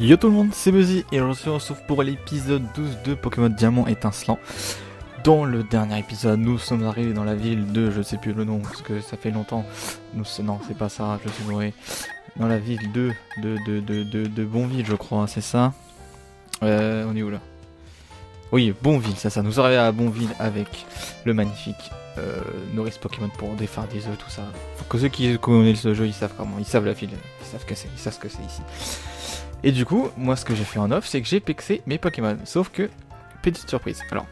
Yo tout le monde, c'est Buzzy et on se retrouve pour l'épisode 12 de Pokémon Diamant étincelant. Dans le dernier épisode, nous sommes arrivés dans la ville de, je sais plus le nom parce que ça fait longtemps. Non, c'est pas ça, je suis bourré. Dans la ville de Bonville, je crois, c'est ça. On est où là? Oui, Bonville, c'est ça. Nous sommes arrivés à Bonville avec le magnifique nourrice Pokémon pour défaire des œufs, tout ça. Faut que ceux qui connaissent ce jeu, ils savent comment, ils savent la ville, ils savent ce que c'est ici. Et du coup, moi ce que j'ai fait en off, c'est que j'ai pexé mes Pokémon. Sauf que, petite surprise. Alors,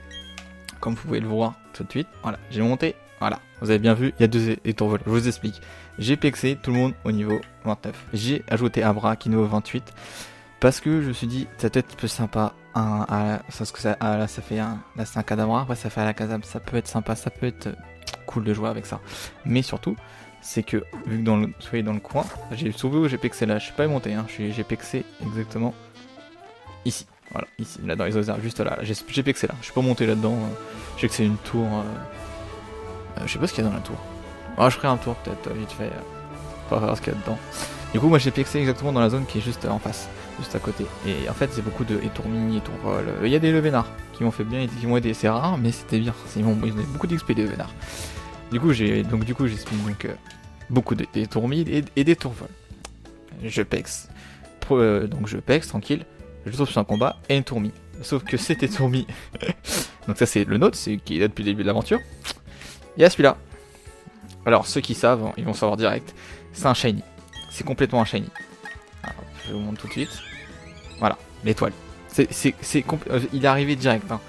comme vous pouvez le voir tout de suite, voilà, j'ai monté, voilà. Vous avez bien vu, il y a deux étourvols. Je vous explique. J'ai pexé tout le monde au niveau 29. J'ai ajouté Abra qui est niveau 28. Parce que je me suis dit, ça peut être plus sympa. Parce que ça, là, ça fait un. Là, c'est un Kadabra. Après, ça fait à la Kazam. Ça peut être sympa. Ça peut être cool de jouer avec ça. Mais surtout, c'est que, vu que vous soyez dans le coin, j'ai sauvé, j'ai pexé là. Je suis pas monté, hein. J'ai pexé exactement ici. Voilà, ici, là dans les autres, juste là. J'ai pexé là. Je suis pas monté là-dedans. Je sais que c'est une tour. Je sais pas ce qu'il y a dans la tour. Ah, je ferai un tour peut-être vite fait. Pour voir ce qu'il y a dedans. Du coup, moi j'ai pexé exactement dans la zone qui est juste en face, juste à côté. Et en fait, c'est beaucoup de étourmis, étourvols. Il y a des levénards qui m'ont fait bien, qui m'ont aidé. C'est rare, mais c'était bien. Ils ont beaucoup d'XP des levénards. Du coup, j'ai spin beaucoup d'étourmis et d'étourvols. Je pexe. Donc je pexe tranquille. Je trouve sur un combat et une tourmi. Sauf que c'était tourmi. Donc ça c'est le nôtre, c'est qui est là depuis le début de l'aventure. Il y a celui-là. Alors ceux qui savent, ils vont savoir direct. C'est un shiny. C'est complètement un shiny. Alors, je vous montre tout de suite. Voilà, l'étoile. Il est arrivé direct. Hein.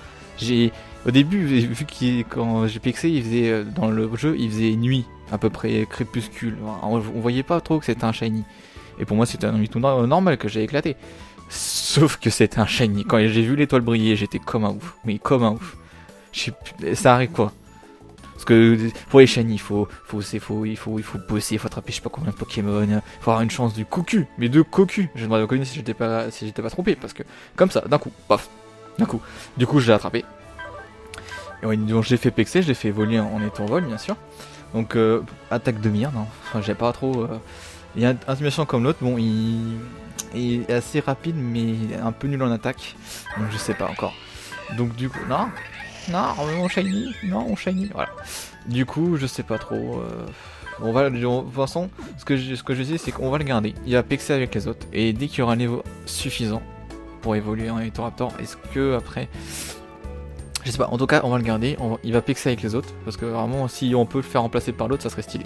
Au début, vu quand j'ai pexé, il faisait dans le jeu, il faisait nuit, à peu près crépuscule. On voyait pas trop que c'était un shiny. Et pour moi, c'était un nuit normal que j'ai éclaté. Sauf que c'était un shiny. Quand j'ai vu l'étoile briller, j'étais comme un ouf. Mais comme un ouf. Ça arrive quoi? Parce que pour les shiny, il faut bosser, il faut attraper je sais pas combien de Pokémon, il faut avoir une chance du cocu, mais de cocu. Je me demande reconnaître si j'étais pas trompé, parce que comme ça, d'un coup, paf, d'un coup. Du coup, je l'ai attrapé. Et donc j'ai fait pexer, je l'ai fait voler en étourvol, bien sûr. Donc attaque de mire, non, enfin j'ai pas trop. Il y a un méchant comme l'autre, bon, il est assez rapide, mais un peu nul en attaque, donc je sais pas encore. Donc du coup, non, mon shiny, voilà. Du coup, je sais pas trop. On va, de toute façon, ce que je dis, c'est qu'on va le garder. Il va pexer avec les autres, et dès qu'il y aura un niveau suffisant pour évoluer en Electoraptor, est-ce que après, je sais pas. En tout cas, on va le garder. Il va pexer avec les autres, parce que vraiment, si on peut le faire remplacer par l'autre, ça serait stylé.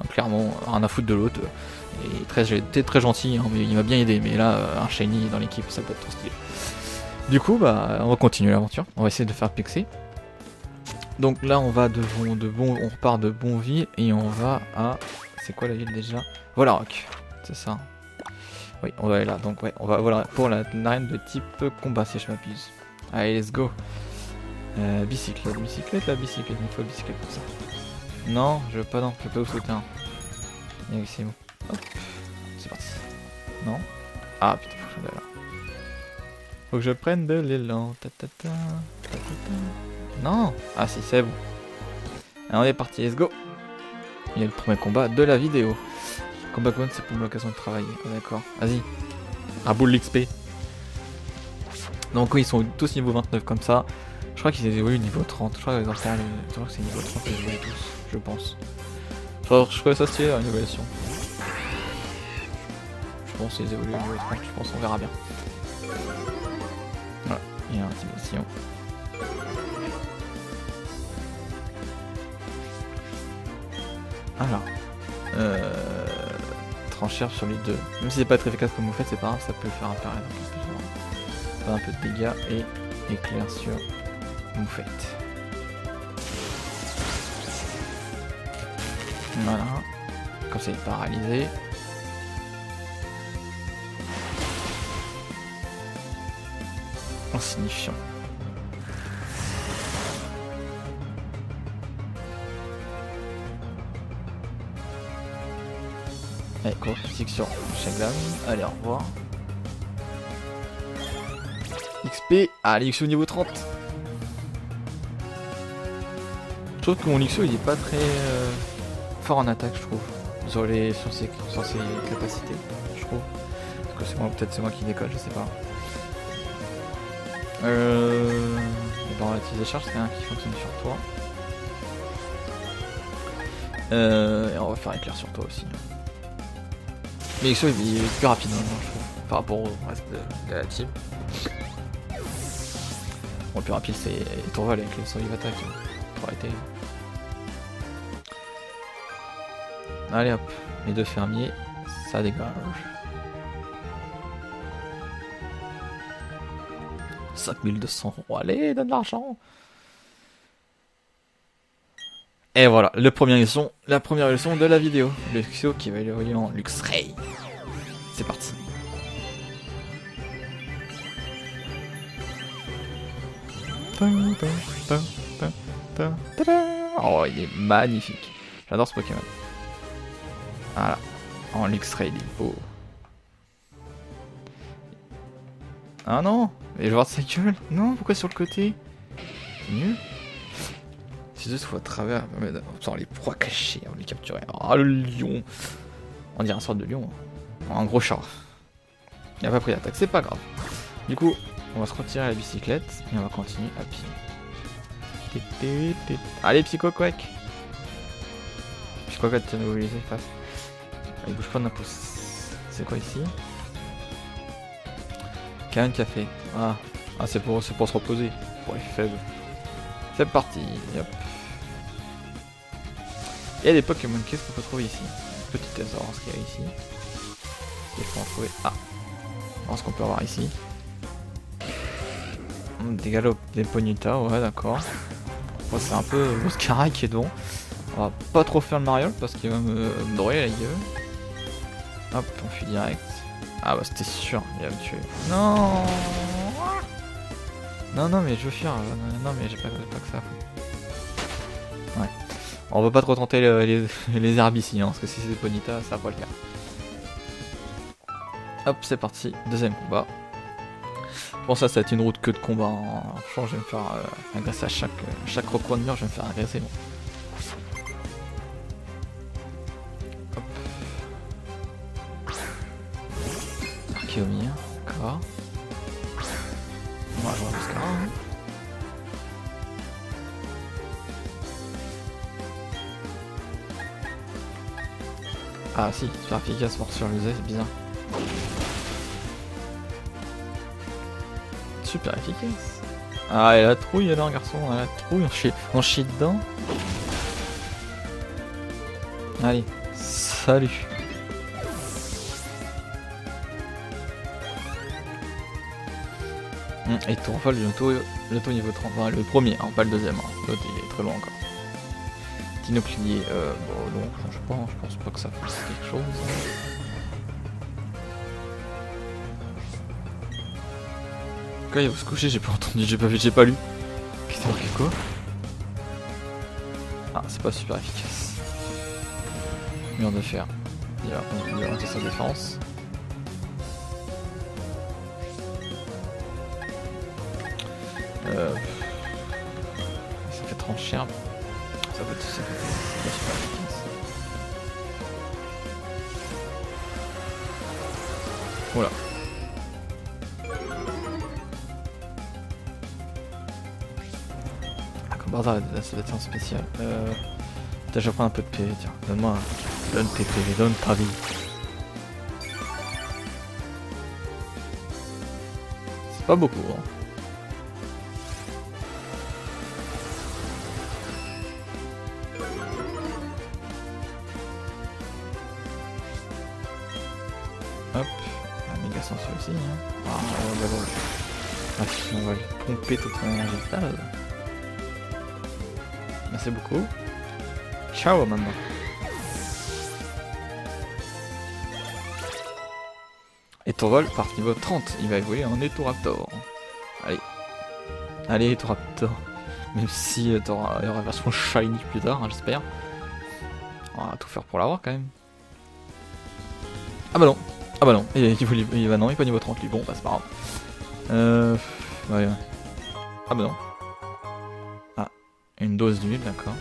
Clairement, rien à foutre de l'autre. Et très gentil, hein, mais il m'a bien aidé. Mais là, un shiny dans l'équipe, ça peut être trop stylé. Du coup, bah, on va continuer l'aventure. On va essayer de faire pexer. Donc là, on va on repart de Bonville et on va à. C'est quoi la ville déjà? Voilà, Rock. C'est ça. Oui, on va aller là. Donc ouais, on va voilà pour l'arène de type combat si je m'abuse. Allez, let's go. Bicyclette. Il faut bicyclette pour ça. Non, je veux pas au soutien. Et c'est bon. Hop, c'est parti. Non. Ah putain, faut que je là. Faut que je prenne de l'élan. Non. Ah si, c'est bon. Allez, on est parti, let's go. Il y a le premier combat de la vidéo. Combat Pokémon, c'est pour l'occasion de travailler. Ah, d'accord, vas-y. Raboule l'XP. Donc oui, ils sont tous niveau 29 comme ça. Je crois qu'ils évoluent niveau 30. Je crois que c'est niveau 30 ils évoluent tous, je pense. Je trouvais ça stylé, une évaluation. Je pense qu'ils évoluent niveau 30, je pense on verra bien. Voilà, il y a intimidation. Alors, tranchère sur les deux. Même si c'est pas très efficace comme vous faites, c'est pas grave, ça peut faire un pareil. Un peu de dégâts et éclair sur Moufette. Voilà, comme ça il est paralysé. Insignifiant. Allez, course physique sur Shaglam. Allez, au revoir. XP. Allez, XP au niveau 30. Je trouve que mon XP il est pas très fort en attaque, je trouve. Sur ses capacités, je trouve. Parce que c'est moi, peut-être c'est moi qui décolle, je sais pas. Et ben on va utiliser charge, c'est un qui fonctionne sur toi. Et on va faire éclair sur toi aussi. Mais Exo il est plus rapide, hein, je trouve, par rapport au reste de la team. Bon, le plus rapide c'est Tourval avec le Survive Attack pour arrêter. Allez hop, les deux fermiers, ça dégage. 5200 €, allez, donne de l'argent. Et voilà, la première leçon de la vidéo. Le Exo qui va évoluer en Luxray. C'est parti. Oh, il est magnifique. J'adore ce Pokémon. Voilà, en Luxray, il est beau. Ah non, mais je vais voir sa gueule. Non, pourquoi sur le côté? C'est mieux. C'est juste faut à travers. Attends, les proies cachées, on les capturer. Ah, le lion. On dirait un sort de lion. Un gros chat. Il a pas pris l'attaque, c'est pas grave. Du coup, on va se retirer à la bicyclette et on va continuer à pied. Allez, Psycho-Quack. Psycho-Quack, tiens, vous les face. Il bouge pas d'un pouce. C'est quoi ici? Canne café. Ah, c'est pour se reposer. Pour les faibles. C'est parti. Hop. Il y a des Pokémon, qu'est-ce qu'on peut trouver ici? Petit trésor, ce qu'il y a ici. Il faut en trouver. Ah. Alors, ce qu'on peut avoir ici. Des galops, des Ponyta, ouais, d'accord. Bon, c'est un peu Oscara qui est bon. On va pas trop faire le mariole parce qu'il va me brûler la gueule. Hop, on fuit direct. Ah bah c'était sûr, il va me tuer. Non. Non, mais je veux fuir. Non, mais j'ai pas que ça. Ouais. On va pas trop tenter les herbes ici, hein, parce que si c'est des Ponyta, ça va pas le faire. Hop, c'est parti. Deuxième combat. Bon, ça va être une route que de combat. Hein. Franchement, je vais me faire agresser à chaque recoin de mur, je vais me faire agresser. Bon. Hop. Archéomir, d'accord. On va jouer jusqu'à hein. Ah si, super efficace pour sur l'user, c'est bizarre. Super efficace. Ah, et la trouille alors, garçon, la trouille, on chie dedans. Allez, salut. Et Tourval bientôt niveau 30, enfin, le premier, hein, pas le deuxième, hein. L'autre il est très loin encore. Dinoclier, bon non, je pense pas que ça fasse quelque chose. Quand il va se coucher, j'ai pas entendu, j'ai pas lu. Qu'est-ce que c'est marqué quoi? Ah, c'est pas super efficace. Mur de fer. Il va augmenter sa défense. Ça fait 30 cher. Ça peut être pas super efficace. Voilà. Ah, comme par hasard, ça doit être un spécial. Peut-être je vais prendre un peu de PV, tiens. Donne-moi donne tes PV, donne ta vie. C'est pas beaucoup, hein. Hop, un méga sensor aussi. Hein. Ah, on va lui pomper toute son énergie vitale. Merci beaucoup. Ciao maman. Et Tourval part niveau 30, il va évoluer en Etoraptor. Allez. Allez Etoraptor. Même si il y aura la version shiny plus tard, hein, j'espère. On va tout faire pour l'avoir quand même. Ah bah non. Ah bah non, il va non, il est pas niveau 30 lui, bon bah c'est pas grave. Ouais. Ah bah non. Ah, une dose d'huile, d'accord.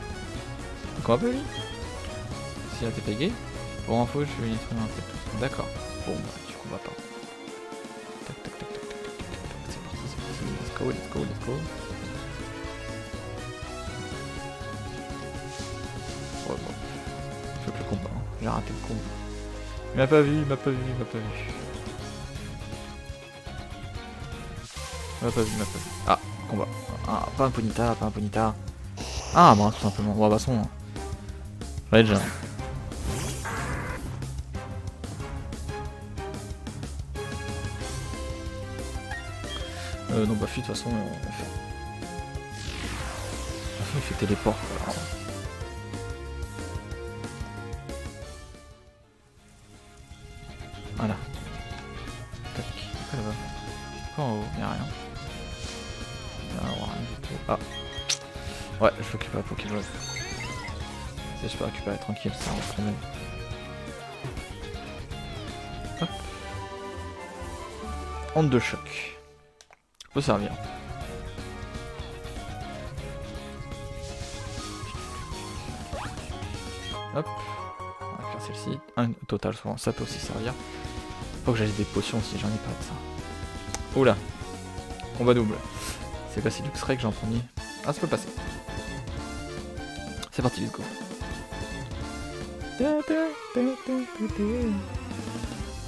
Donc on va pas lui. Si la TP gay. Pour info, je vais lui détruire un peu tout. D'accord. Bon bah du coup on va pas. go, let's go, let's go. Ouais, bon. Il faut que le combat, hein. J'ai raté le combat. Il m'a pas vu, il m'a pas vu, il m'a pas vu. Il m'a pas vu, il m'a pas vu. Ah, combat. Ah, pas un Ponyta, pas un Ponyta. Ah, bon, tout simplement. Bon, bah, son. Hein. J'en ai déjà. Non, bah, de toute façon, il fait téléport. Alors. Voilà. Tac. Quoi là-bas? Quoi en haut? Y'a rien. Y'a rien du tout. Ah. Ouais, je veux récupérer la Pokéball. Si je peux récupérer tranquille, ça rentre quand même. Hop. Onde de choc. Peut servir. Hop. On va faire celle-ci. Un total, souvent ça peut aussi servir. Faut que j'aille des potions si j'en ai pas de ça. Oula. Combat double. C'est quoi, c'est Luxray que j'ai en premier? Ah, ça peut passer. C'est parti, let's go.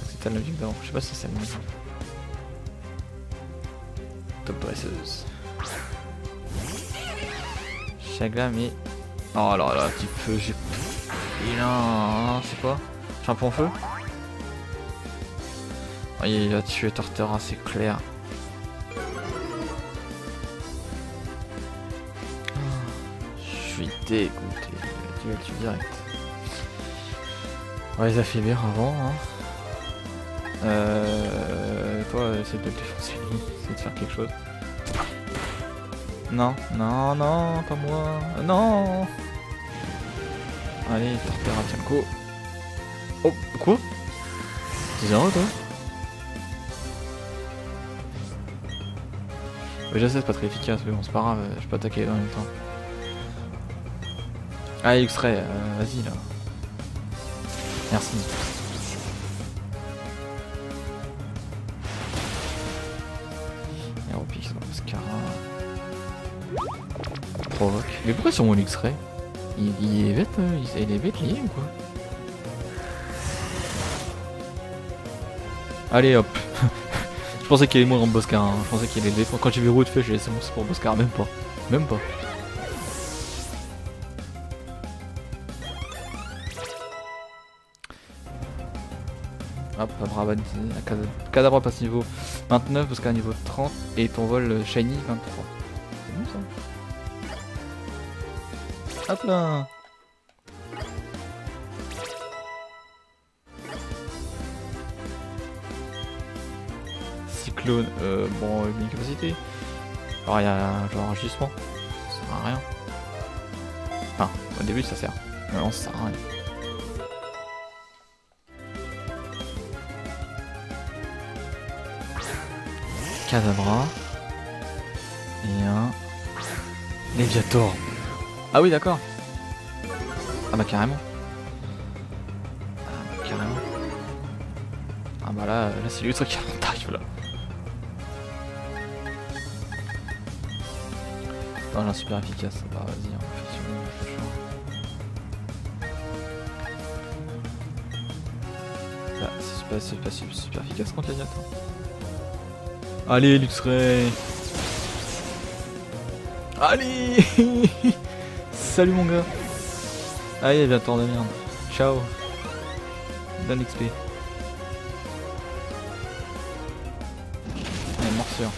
C'était la musique d'avant. Je sais pas si c'est la musique. Top dresseuse. Chagla, mais. Oh là là, petit feu, j'ai. Il a un. C'est quoi? Champon feu? Oh, il va tuer Torterra, c'est clair. Je suis dégoûté. Tu vas le tuer direct. On les affaiblir avant. Hein. Toi, essaie de le défoncer lui, essaie de faire quelque chose. Non, non, non, pas moi. Non. Allez, Torterra, tiens le coup. Oh, quoi? T'es zéro toi? Déjà ça c'est pas très efficace, mais bon c'est pas grave, je peux attaquer en même temps. Allez X-Ray, vas-y là. Merci. Aéropix, Mascara. Provoque. Mais pourquoi sur mon X-Ray il est bête, il est bête lié ou quoi? Allez hop. Je pensais qu'il allait mourir en Boscar, hein. Je pensais qu'il allait défendre. Quand j'ai vu Route fait, j'ai laissé mon pour Boscar, même pas. Même pas. Hop, Kadabra passe niveau 29, Boscar niveau 30 et ton vol Shiny 23. C'est bon ça. Hop là. Cyclone, bon, une capacité. Alors il y a genre agissement, ça sert à rien. Enfin, au début ça sert, mais non ça sert à rien. Kadabra. Et un... Léviator. Ah oui d'accord. Ah bah carrément. Ah bah carrément. Ah bah là c'est l'ultra qui arrive là. Non, là, super efficace, bah vas-y, on fait sur là, c'est pas super efficace contre la Yato. Allez, Luxray. Allez. Salut mon gars. Allez, viens t'en de merde. Ciao. Donne l'XP. Allez, morsure.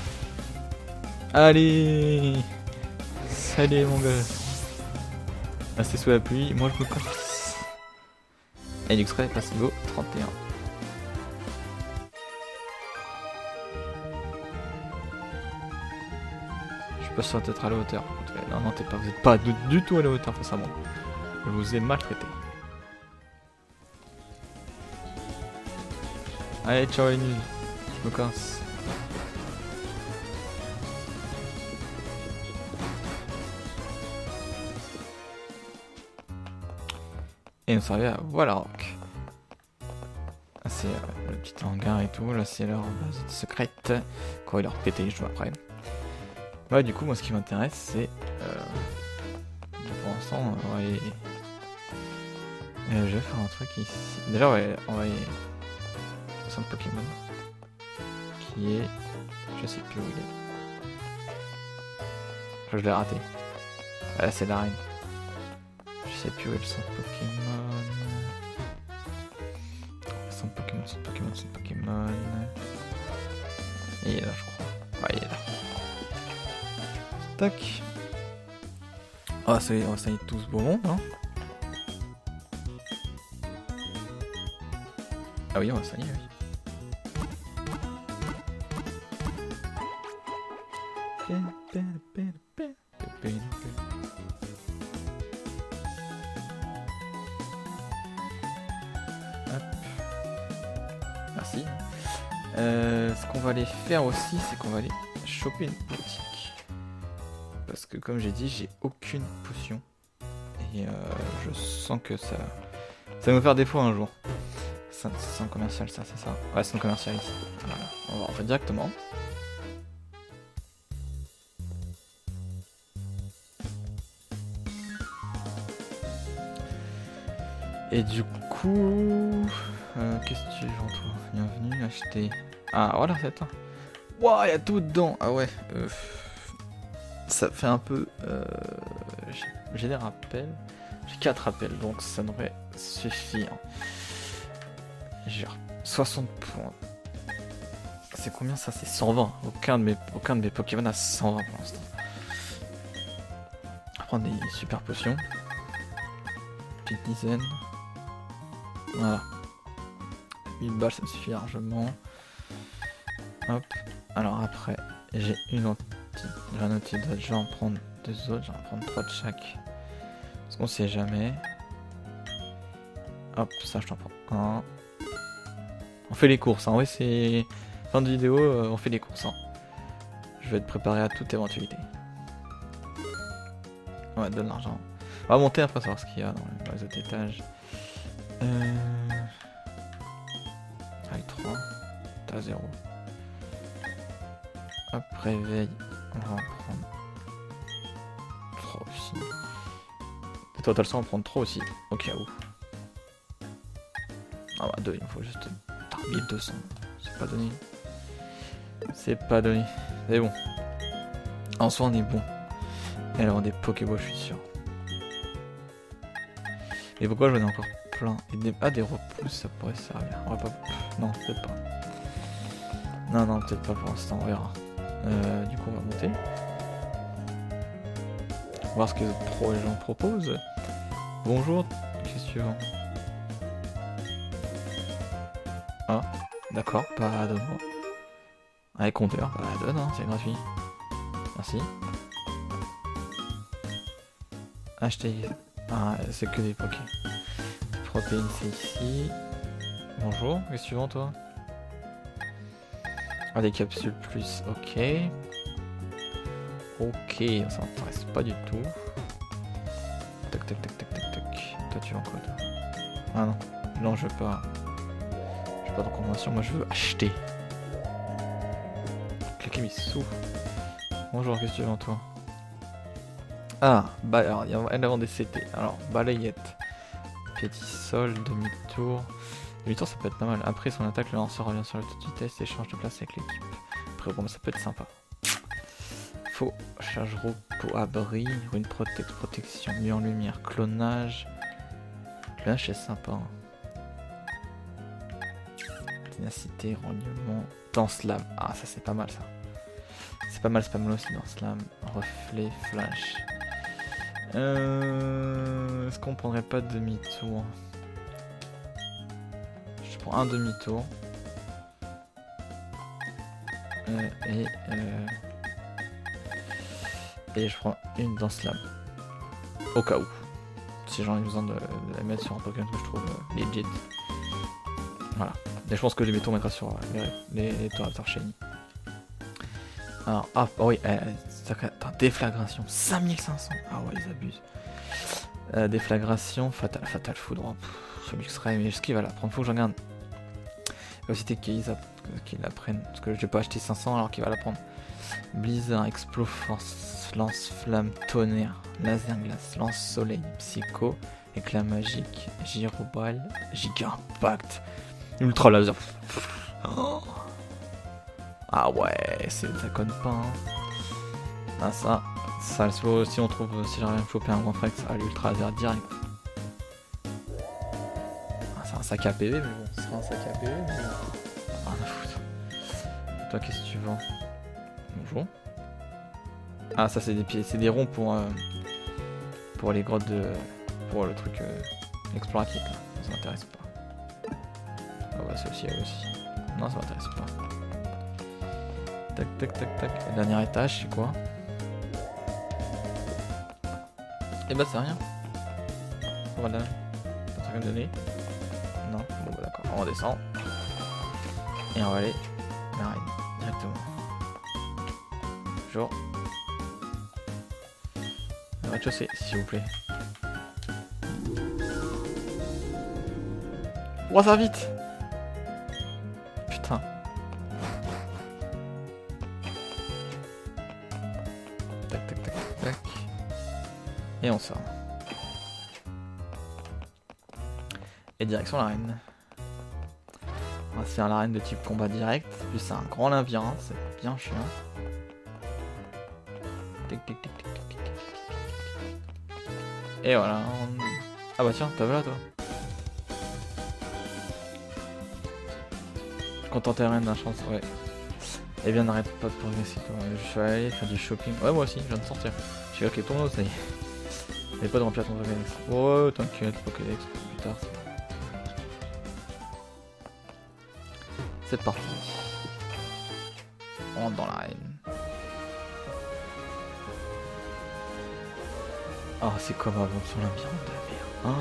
Allez. Allez mon gars. Restez sous la pluie, moi je me casse. Et Luxray passe niveau 31. Je suis pas sûr d'être à la hauteur. Non, non, vous êtes pas du tout à la hauteur face à moi. Je vous ai maltraité. Allez, ciao les nuls. Je me casse. Et on s'arrive à Wallarok. Ah, c'est le petit hangar et tout. Là, c'est leur base secrète. Quoi, il leur pété, je vois après. Ouais, du coup, moi, ce qui m'intéresse, c'est... pour l'instant, ouais... je vais faire un truc ici. Déjà, ouais, on va y... centre Pokémon. Qui est... Je sais plus où il est. Je l'ai raté. Ah, là, c'est l'arène. Je sais plus où est le centre Pokémon. Centre Pokémon, centre Pokémon, centre Pokémon. Et il est là, je crois. Ouais, il est là. Tac. Ah, ça y est, tout ce beau monde, hein. Ah oui, ça y est, oui. Hop. Merci. Ce qu'on va aller faire aussi, c'est qu'on va aller choper une boutique. Parce que comme j'ai dit, j'ai aucune potion. Et je sens que ça va me faire défaut un jour. C'est un commercial, ça, c'est ça. Ouais, c'est un commercial ici. Voilà. On va rentrer directement. Et du coup... qu'est-ce que tu veux en toi? Bienvenue, acheter... Ah, voilà, c'est ça. Waouh, il y a tout dedans. Ah ouais. Ça fait un peu... j'ai des rappels. J'ai 4 rappels, donc ça devrait suffire. Genre 60 points. C'est combien ça? C'est 120. Aucun de mes Pokémon a 120 pour l'instant. On va prendre des super potions. Petite dizaine. Voilà. 1000 balles, ça me suffit largement. Hop. Alors après, j'ai un antidote. Je vais en prendre 2 autres. Je vais en prendre 3 de chaque. Parce qu'on sait jamais. Hop, ça je t'en prends un. On fait les courses, hein. Ouais, c'est... Fin de vidéo, on fait les courses, hein. Je vais être préparé à toute éventualité. Ouais, donne l'argent. On va monter après savoir ce qu'il y a dans les autres étages. Avec 3. T'as 0. Hop, réveil. On va en prendre 3 aussi. Et toi, t'as le sang, on va prendre 3 aussi. Au cas où. Ah bah 2, il me faut juste... 1200. C'est pas donné. C'est pas donné. C'est bon. En soi, on est bon. Et alors, des Pokéballs, je suis sûr. Et pourquoi j'en ai encore plein? Et des... Ah, des repousses, ça pourrait servir. On va pas... Non, peut-être pas. Non, peut-être pas pour l'instant, on verra. Du coup, on va monter. On va voir ce que les gens proposent. Bonjour, qu'est-ce que tu vends? Ah, d'accord, pas donne-moi. Avec compteur, bah donne, hein, c'est gratuit. Merci. Acheter. Ah, c'est que des Poké. Protéines, c'est ici. Bonjour, qu'est-ce que tu vends toi? Ah, des capsules plus, ok. Ok, ça m'intéresse pas du tout. Tac. Toi, tu vends quoi toi? Ah non, je veux pas. Pas de convention, moi je veux acheter. Cliquez mes sous. Bonjour, qu'est-ce que tu veux en toi? Ah, bah alors il y a avant des CT. Alors, balayette. Petit sol, demi-tour. Demi-tour ça peut être pas mal. Après son attaque, le lanceur revient sur le taux de vitesse et change de place avec l'équipe. Après bon, ça peut être sympa. Faux, charge repos, abri, une protection, mieux en lumière, clonage. Clonage c'est sympa. Hein. Ténacité, rognement, danse lame. Ah, ça c'est pas mal ça. C'est pas mal aussi, danse lame, reflet, flash. Est-ce qu'on prendrait pas de demi-tour? Je prends un demi-tour. Et je prends une danse lame. Au cas où. Si j'en ai besoin de la mettre sur un Pokémon que je trouve legit. Voilà. Et je pense que les bétons mettra sur les Toraptor Shiny. Alors, ah oui, déflagration, 5500. Ah ouais, ils abusent. Déflagration, fatal foudre. Sur l'X-Ray, mais ce qu'il va là, prendre, faut que j'en garde. Velocité qu'il la prenne. Parce que je vais pas acheter 500 alors qu'il va la prendre. Blizzard, Explo, Force, Lance, Flamme, Tonnerre, Laser Glace, Lance Soleil, Psycho, Éclat Magique, Gyroball, Giga Impact, Ultra Laser. Oh. Ah ouais, ça conne pas. Hein. Ah ça le slow aussi on trouve, si j'arrive à me choper un grand frex à l'Ultra Laser direct. Ah, c'est un sac à PV mais bon, ce sera un sac à PV mais bon. Ah, toi qu'est-ce que tu vends? Bonjour. Ah ça c'est des pieds, c'est des ronds pour les grottes de... pour le truc exploratif là. Ça m'intéresse pas. Ah ouais celle-ci elle aussi. Non ça m'intéresse pas. Tac tac tac tac. Le dernier étage c'est quoi? Et bah c'est rien. Voilà. T'as rien donné? Non. Bon bah d'accord. On redescend. Et on va aller l'arène directement. Bonjour. Le rez-de-chaussée, s'il vous plaît. Oh, ça va vite! Putain. Tac, tac, tac, tac. Et on sort. Et direction l'arène. On va se faire l'arène de type combat direct. Puis c'est un grand labyrinthe, c'est bien chiant. Tic, tic, tic, tic, tic, tic. Et voilà. Ah bah tiens, t'as vu là toi? Contenté rien de la chance, ouais. Eh bien n'arrête pas de progresser toi. Je suis allé faire du shopping. Ouais moi aussi, je viens de sortir. Je suis ok ton mot, ça y est. Y'avait pas de remplir ton Pokédex. Ouais t'inquiète, Pokédex, plus tard. C'est parti. On rentre dans l'arène. Oh c'est comme avant sur labyrinthe de la mer.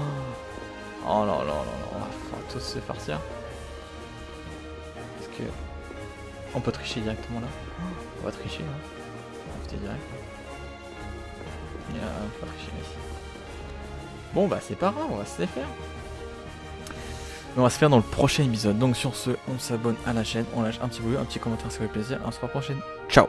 Oh là là là là, on va tous se farcir. Parce que on peut tricher directement là. On va tricher là. On va direct. On va tricher ici. Bon bah c'est pas grave, on va se les faire. On va se faire dans le prochain épisode. Donc sur ce, on s'abonne à la chaîne, on lâche un petit bruit, un petit commentaire si ça fait plaisir. On se revoit prochaine. Ciao.